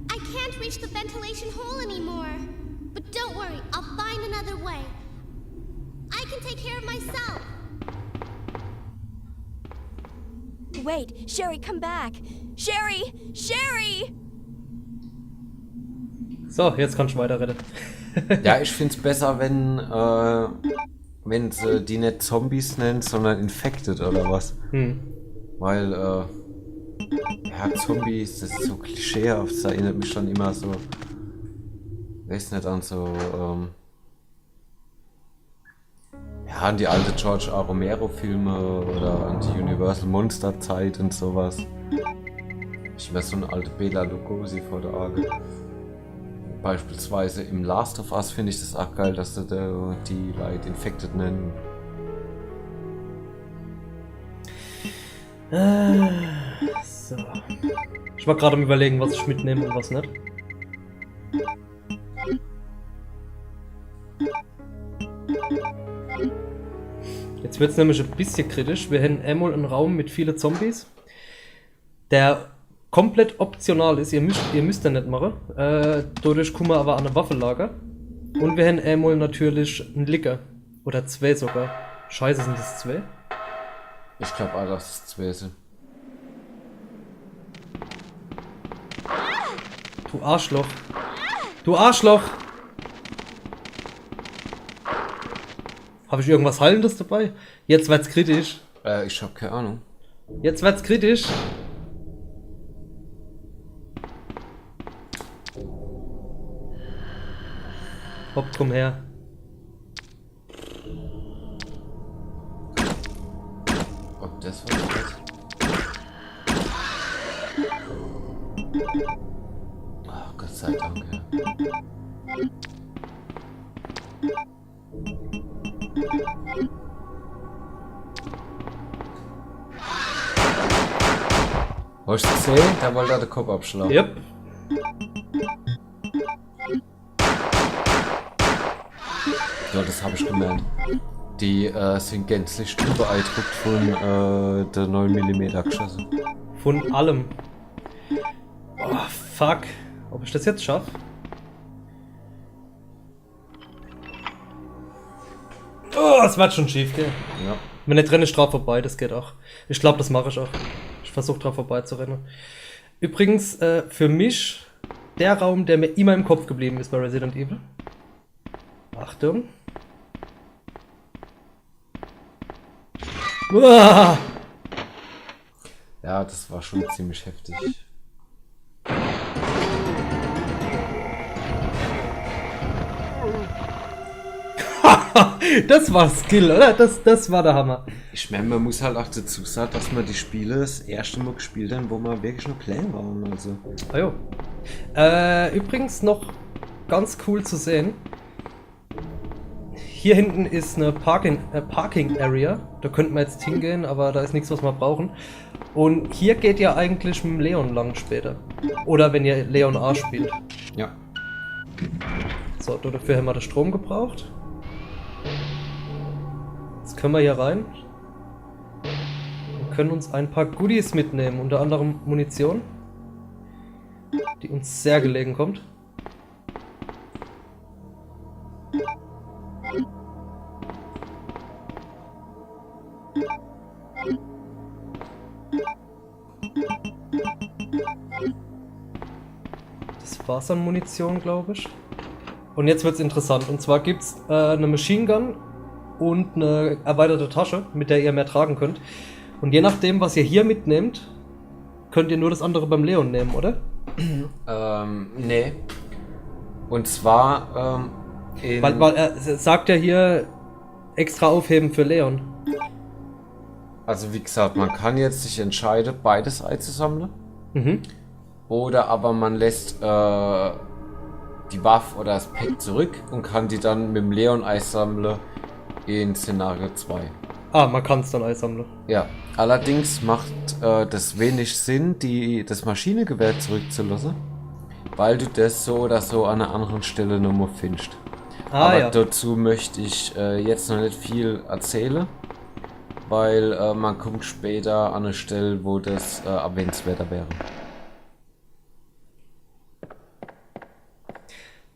I can't reach the ventilation hole anymore. But don't worry, I'll find another way. I can take care of myself. Wait, Sherry, come back. Sherry! Sherry! So, jetzt kannst du weiter retten. Ja, ich finde es besser, wenn sie die nicht Zombies nennt, sondern Infected oder was. Weil, ja, Zombies, das ist so klischeehaft, das erinnert mich dann immer so, weiß nicht, an so, Ja, an die alte George A. Romero-Filme oder an die Universal Monster-Zeit und sowas. Ich wäre so eine alte Bela Lugosi vor der Augen. Beispielsweise im Last of Us finde ich das auch geil, dass sie da die Leute Infected nennen. So. Ich war gerade am Überlegen, was ich mitnehme und was nicht. Jetzt wird es nämlich ein bisschen kritisch. Wir haben einmal einen Raum mit vielen Zombies, der komplett optional ist. Ihr müsst den nicht machen. Dadurch kommen wir aber an eine Waffenlager. Und wir haben einmal natürlich einen Licker. Oder zwei sogar. Scheiße, sind das zwei? Ich glaube auch, dass es zwei sind. Du Arschloch. Du Arschloch! Habe ich irgendwas Heilendes dabei? Jetzt wird's kritisch. Ich habe keine Ahnung. Jetzt wird's kritisch. Hopp, komm her. Ob das was ist? Ach, Gott sei Dank, ja. Hast du gesehen? Der wollte da den Kopf abschlagen. Yep. Ja, das habe ich gemerkt. Die sind gänzlich übereindruckt von der 9mm Geschosse. Von allem. Oh, fuck. Ob ich das jetzt schaffe? Oh, es wird schon schief gehen. Ja. Wenn ich renne, ich drauf vorbei, das geht auch. Ich glaube, das mache ich auch. Ich versuche drauf vorbei zu rennen. Übrigens, für mich der Raum, der mir immer im Kopf geblieben ist bei Resident Evil. Achtung. Uah! Ja, das war schon ziemlich heftig. Das war Skill, oder? Das war der Hammer. Ich meine, man muss halt auch dazu sagen, dass wir die Spiele das erste Mal gespielt haben, wo wir wirklich noch klein waren. Also. Ah jo. Übrigens noch ganz cool zu sehen. Hier hinten ist eine Parking Area. Da könnten wir jetzt hingehen, aber da ist nichts, was wir brauchen. Und hier geht ihr eigentlich mit dem Leon lang später. Oder wenn ihr Leon A spielt. Ja. So, dafür haben wir den Strom gebraucht. Jetzt können wir hier rein. Und können uns ein paar Goodies mitnehmen, unter anderem Munition, die uns sehr gelegen kommt. Das war's an Munition, glaube ich. Und jetzt wird's interessant. Und zwar gibt's eine Machine Gun und eine erweiterte Tasche, mit der ihr mehr tragen könnt. Und je nachdem, was ihr hier mitnehmt, könnt ihr nur das andere beim Leon nehmen, oder? Nee. Und zwar, Weil er sagt ja hier extra aufheben für Leon. also wie gesagt, man kann jetzt sich entscheiden, beides einzusammeln. Mhm. Oder aber man lässt die Waffe oder das Pack zurück und kann die dann mit dem Leon einsammeln in Szenario 2. Ah, man kann es dann einsammeln. Ja, allerdings macht das wenig Sinn, das Maschinengewehr zurückzulassen, weil du das so oder so an einer anderen Stelle nochmal findest. Ah, Aber ja. dazu möchte ich jetzt noch nicht viel erzählen, weil man kommt später an eine Stelle, wo das erwähnenswerter wäre.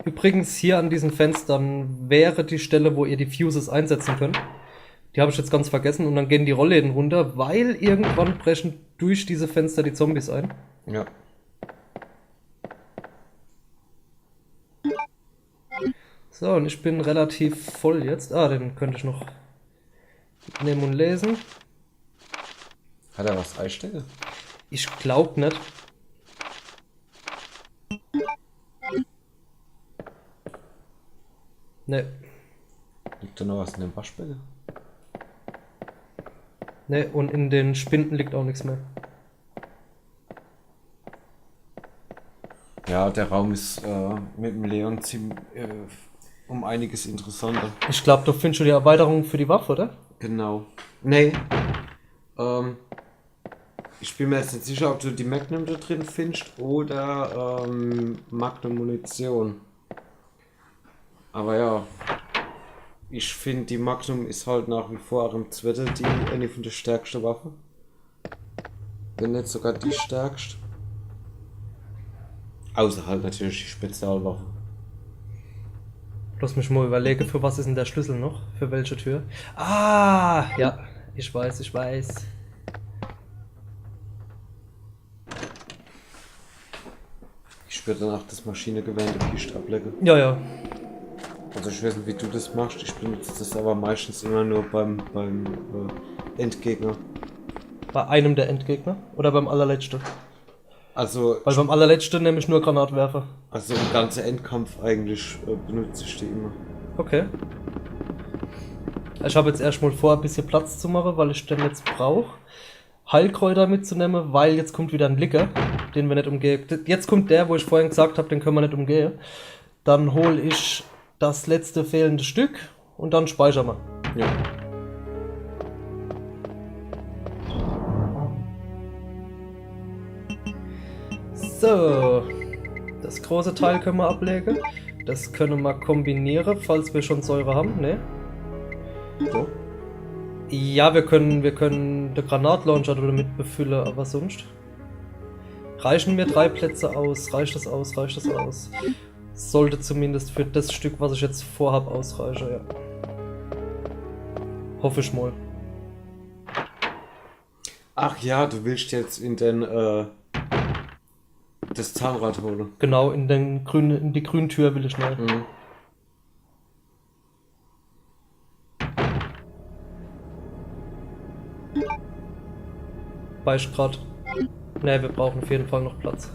Übrigens, hier an diesen Fenstern wäre die Stelle, wo ihr die Fuses einsetzen könnt. Die habe ich jetzt ganz vergessen und dann gehen die Rollläden runter, weil irgendwann brechen durch diese Fenster die Zombies ein. Ja. So, und ich bin relativ voll jetzt. Ah, den könnte ich noch nehmen und lesen. Hat er was einstellen? Ich glaub nicht. Ne. Liegt da noch was in dem Waschbecken? Ne, und in den Spinden liegt auch nichts mehr. Ja, der Raum ist mit dem Leon ziemlich um einiges interessanter. Ich glaube, du findest schon die Erweiterung für die Waffe, oder? Genau. Nee. Ich bin mir jetzt nicht sicher, ob du die Magnum da drin findest oder Magnum Munition. Aber ja. Ich finde, die Magnum ist halt nach wie vor auch im Zweite eine von der stärksten Waffen. Wenn nicht sogar die stärkste. Außer halt natürlich die Spezialwaffe. Lass mich mal überlegen, für was ist denn der Schlüssel noch? Für welche Tür? Ah, ja. Ich weiß. Ich würde danach das Maschinengewehr in der Kiste ablecken. Ja. Also ich weiß nicht, wie du das machst. Ich benutze das aber meistens immer nur beim Endgegner. Bei einem der Endgegner? Oder beim allerletzten? Also, Weil beim allerletzten nehme ich nur Granatwerfer. also im ganzen Endkampf eigentlich benutze ich die immer. Okay. Ich habe jetzt erstmal vor, ein bisschen Platz zu machen, weil ich den jetzt brauche. Heilkräuter mitzunehmen, weil jetzt kommt wieder ein Licker, den wir nicht umgehen. Jetzt kommt der, wo ich vorhin gesagt habe, den können wir nicht umgehen. Dann hole ich das letzte fehlende Stück und dann speichern wir. Ja. So, das große Teil können wir ablegen. Das können wir kombinieren, falls wir schon Säure haben, ne? So. Ja, wir können den Granatlauncher damit befüllen, aber sonst. Reichen mir 3 Plätze aus? Reicht das aus? Sollte zumindest für das Stück, was ich jetzt vorhab, ausreichen, ja. Hoffe ich mal. Ach ja, du willst jetzt in den das Zahnrad holen. Genau, in die grüne Tür will ich schnell. Mhm. Weiß grad. Ne, wir brauchen auf jeden Fall noch Platz.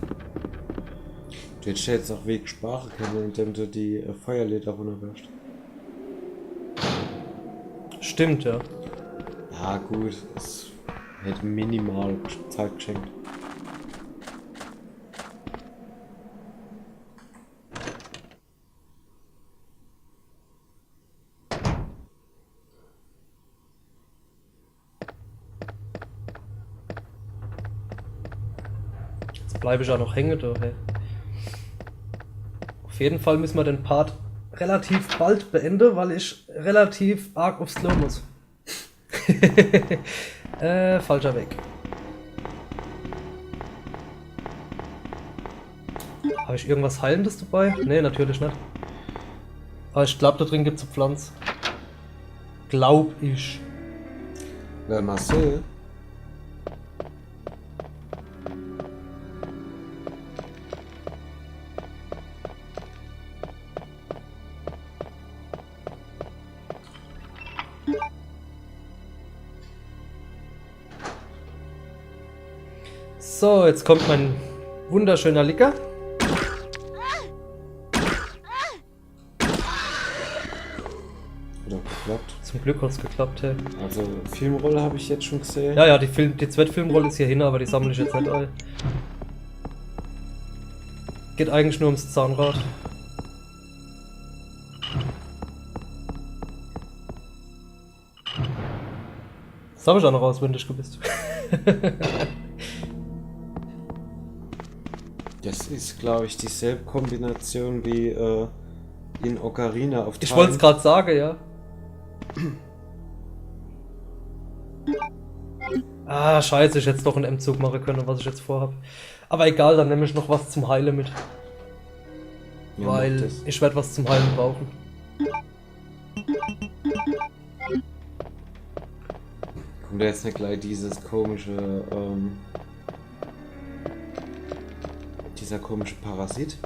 Du hättest jetzt auch Weg sparen können, indem du die Feuerleder runterwirfst. Stimmt, ja. Ja gut, es hätte minimal Zeit geschenkt. Jetzt bleibe ich ja noch hängen, da, hey. Auf jeden Fall müssen wir den Part relativ bald beenden, weil ich relativ arg aufs Klo muss. Falscher Weg. Habe ich irgendwas Heilendes dabei? Ne, natürlich nicht. Aber ich glaube, da drin gibt es eine Pflanze. Glaub ich. Wer Marcel? So, jetzt kommt mein wunderschöner Licker. Oder geklappt? Zum Glück hat es geklappt, hey. Also Filmrolle habe ich jetzt schon gesehen. Ja, die zweite Filmrolle ist hier hin, aber die sammle ich jetzt nicht ein. Geht eigentlich nur ums Zahnrad. Das habe ich auch noch auswendig gewusst. Das ist, glaube ich, dieselbe Kombination wie in Ocarina of Time. Ich wollte es gerade sagen, ja. Ah, scheiße, ich hätte doch einen M-Zug machen können, was ich jetzt vorhab. Aber egal, dann nehme ich noch was zum Heilen mit. Ja, Weil mach das. ich werde was zum Heilen brauchen. Kommt da jetzt nicht gleich dieses komische, dieser komische Parasit?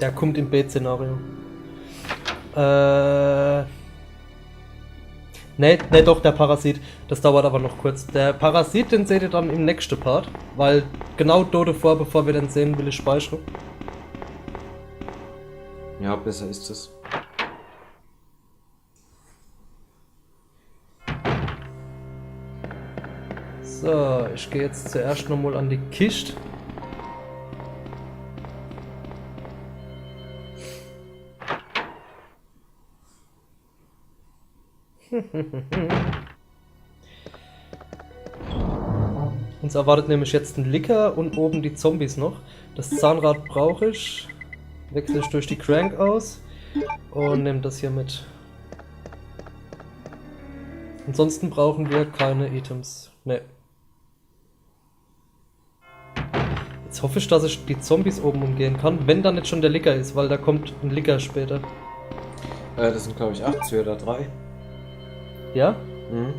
Der kommt im B-Szenario. Ne, doch, der Parasit. Das dauert aber noch kurz. Der Parasit, den seht ihr dann im nächsten Part. Weil genau dort davor, bevor wir den sehen, will ich speichern. Ja, besser ist es. So, ich gehe jetzt zuerst nochmal an die Kiste. Uns erwartet nämlich jetzt ein Licker und oben die Zombies noch. Das Zahnrad brauche ich. Wechsle ich durch die Crank aus und nehme das hier mit. Ansonsten brauchen wir keine Items. Ne. Jetzt hoffe ich, dass ich die Zombies oben umgehen kann, wenn da nicht schon der Licker ist, weil da kommt ein Licker später. Das sind glaube ich 8 oder 3. Ja? Mhm.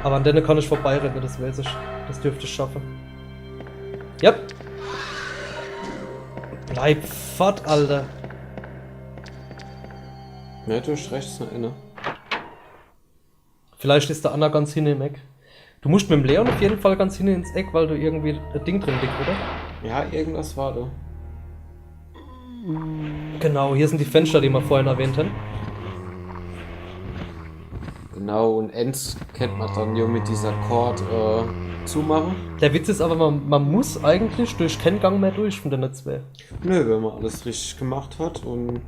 Aber an denen kann ich vorbeirennen, das weiß ich. Das dürfte ich schaffen. Ja. Bleib fort, Alter. Ja, du hast recht, ist noch inne. Vielleicht ist der Anna ganz hinten im Eck. Du musst mit dem Leon auf jeden Fall ganz hinten ins Eck, weil du irgendwie ein Ding drin liegt, oder? Ja, irgendwas war da. Genau, hier sind die Fenster, die wir vorhin erwähnt haben. Genau, und Ends kennt man dann ja mit dieser Chord zumachen. Der Witz ist aber, man muss eigentlich durch keinen Gang mehr durch von den zwei. Nö, wenn man alles richtig gemacht hat und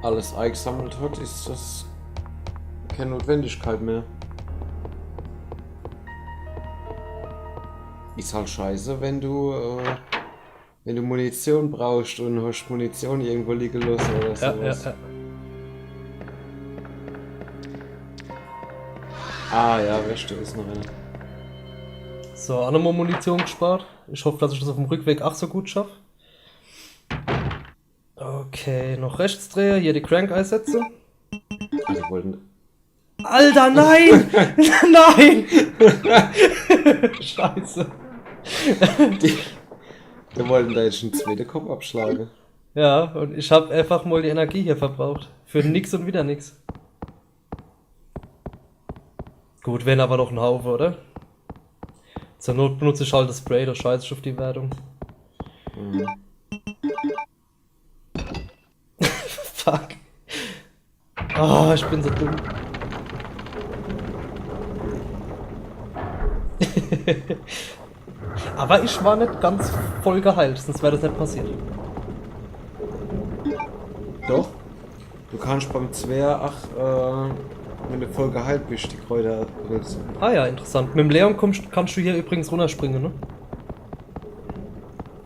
alles eingesammelt hat, ist das keine Notwendigkeit mehr. Ist halt scheiße, wenn du Munition brauchst und hast Munition irgendwo liegen lassen oder sowas. Ja. Ah ja, Wäsche ist noch eine. So, auch nochmal Munition gespart. Ich hoffe, dass ich das auf dem Rückweg auch so gut schaffe. Okay, noch rechts drehen, hier die Crank einsetze. Ah, die wollten. Alter, nein! Nein! Scheiße. Wir wollten da jetzt einen zweiten Kopf abschlagen. Ja, und ich habe einfach mal die Energie hier verbraucht. Für nix und wieder nix. Gut, wenn aber noch ein Haufen, oder? Zur Not benutze ich halt das Spray, da scheiße ich auf die Wertung. Mhm. Fuck. Ah, ich bin so dumm. Aber ich war nicht ganz voll geheilt, sonst wäre das nicht passiert. Doch. Du kannst beim Zwerg, wenn du voll geheilt bist, die Kräuter willst. Ah ja, interessant. Mit dem Leon kannst du hier übrigens runterspringen,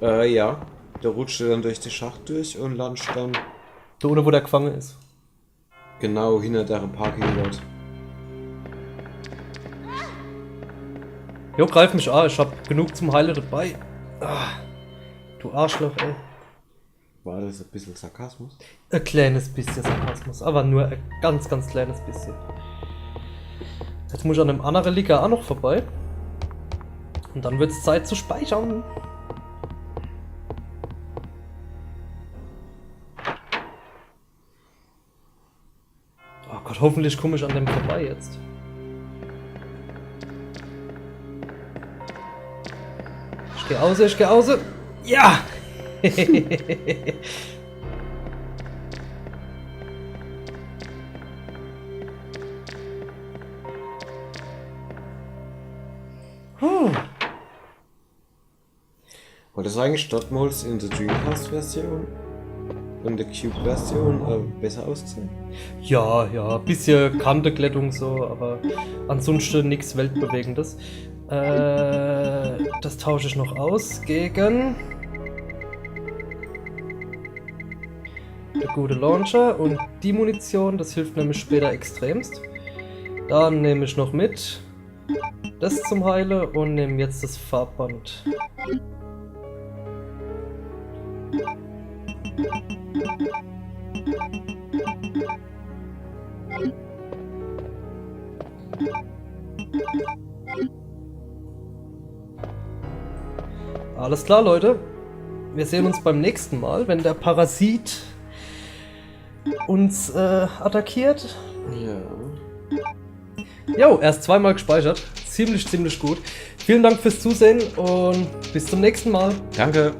ne? Ja. Da rutscht du dann durch den Schacht durch und landest dann Da ohne, wo der gefangen ist. genau hinter der Parking-Lot. Jo, greif mich an, ich hab genug zum Heilen dabei. Ah, du Arschloch, ey. War das ein bisschen Sarkasmus? Ein kleines bisschen Sarkasmus, aber nur ein ganz, ganz kleines bisschen. Jetzt muss ich an dem anderen Liga auch noch vorbei. Und dann wird es Zeit zu speichern. Oh Gott, hoffentlich komme ich an dem vorbei jetzt. Ich geh aus. Ja! Wollte es eigentlich Stadtmols in der Dreamcast-Version und der Cube-Version besser aussehen? Ja, bisschen Kanteglättung so, aber ansonsten nichts Weltbewegendes. Das tausche ich noch aus gegen der gute Launcher und die Munition, das hilft nämlich später extremst. Dann nehme ich noch mit das zum Heilen und nehme jetzt das Farbband. Alles klar, Leute. Wir sehen uns beim nächsten Mal, wenn der Parasit uns attackiert. Ja. Jo, erst zweimal gespeichert. Ziemlich gut. Vielen Dank fürs Zusehen und bis zum nächsten Mal. Danke.